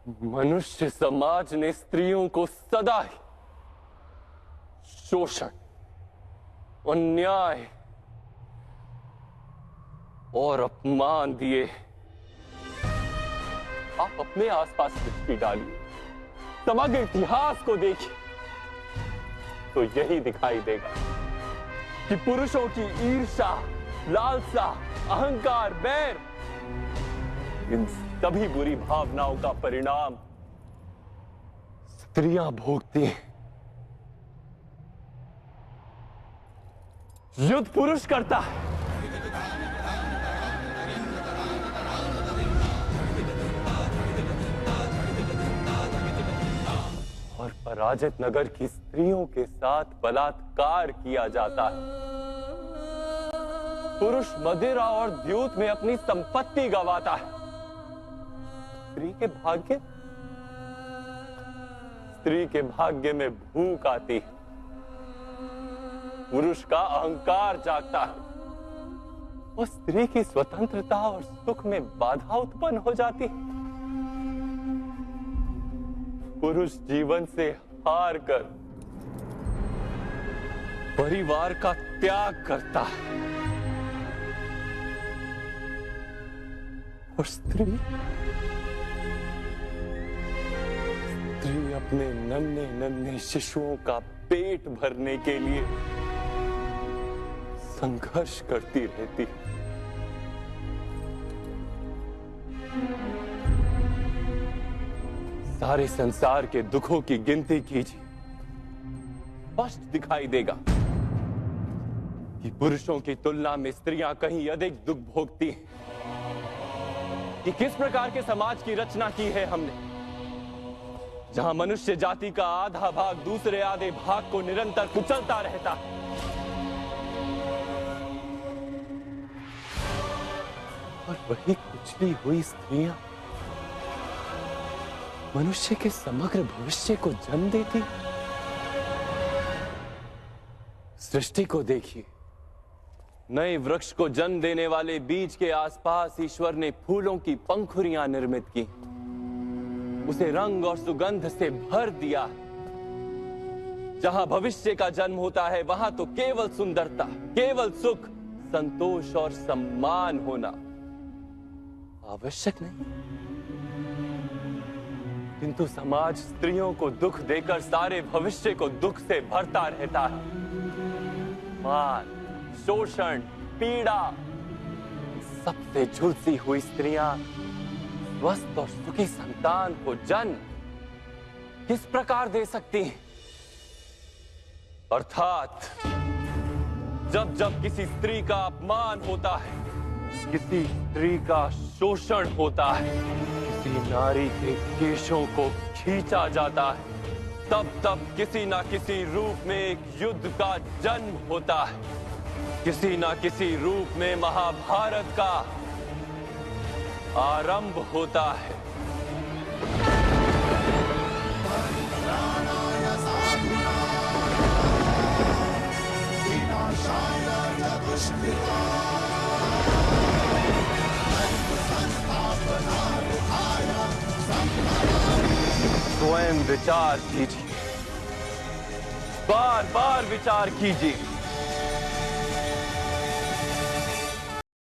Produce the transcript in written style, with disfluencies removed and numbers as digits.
मनुष्य समाज ने स्त्रियों को सदा ही शोषण, अन्याय और अपमान दिए। आप अपने आसपास दृष्टि डालिए, समग्र इतिहास को देखिए, तो यही दिखाई देगा कि पुरुषों की ईर्ष्या, लालसा, अहंकार, बैर, इन सभी बुरी भावनाओं का परिणाम स्त्रियां भोगती हैं। युद्ध पुरुष करता है, और पराजित नगर की स्त्रियों के साथ बलात्कार किया जाता है। पुरुष मदिरा और द्यूत में अपनी संपत्ति गंवाता है। स्त्री के भाग्य में भूख आती है, पुरुष का अहंकार जागता है और स्त्री की स्वतंत्रता और सुख में बाधा उत्पन्न हो जाती है। पुरुष जीवन से हार कर परिवार का त्याग करता है और स्त्री अपने नन्हे नन्हे शिशुओं का पेट भरने के लिए संघर्ष करती रहती है। सारे संसार के दुखों की गिनती कीजिए, स्पष्ट दिखाई देगा कि पुरुषों की तुलना में स्त्रियां कहीं अधिक दुख भोगती हैं। कि किस प्रकार के समाज की रचना की है हमने, जहां मनुष्य जाति का आधा भाग दूसरे आधे भाग को निरंतर कुचलता रहता है। और वही कुचली हुई स्त्रियां मनुष्य के समग्र भविष्य को जन्म देती। सृष्टि को देखिए, नए वृक्ष को जन्म देने वाले बीज के आसपास ईश्वर ने फूलों की पंखुड़ियां निर्मित की, उसे रंग और सुगंध से भर दिया। जहां भविष्य का जन्म होता है वहां तो केवल सुंदरता, केवल सुख, संतोष और सम्मान होना आवश्यक नहीं। किंतु समाज स्त्रियों को दुख देकर सारे भविष्य को दुख से भरता रहता है। मान, शोषण, पीड़ा, सबसे झुलसी हुई स्त्रियां स्वस्थ और सुखी संतान को जन्म किस प्रकार दे सकती हैं? अर्थात जब जब किसी स्त्री का अपमान होता है, किसी स्त्री का शोषण होता है, किसी नारी के केशों को खींचा जाता है, तब तब किसी ना किसी रूप में एक युद्ध का जन्म होता है। किसी ना किसी रूप में महाभारत का आरंभ होता है। स्वयं विचार कीजिए, बार बार विचार कीजिए।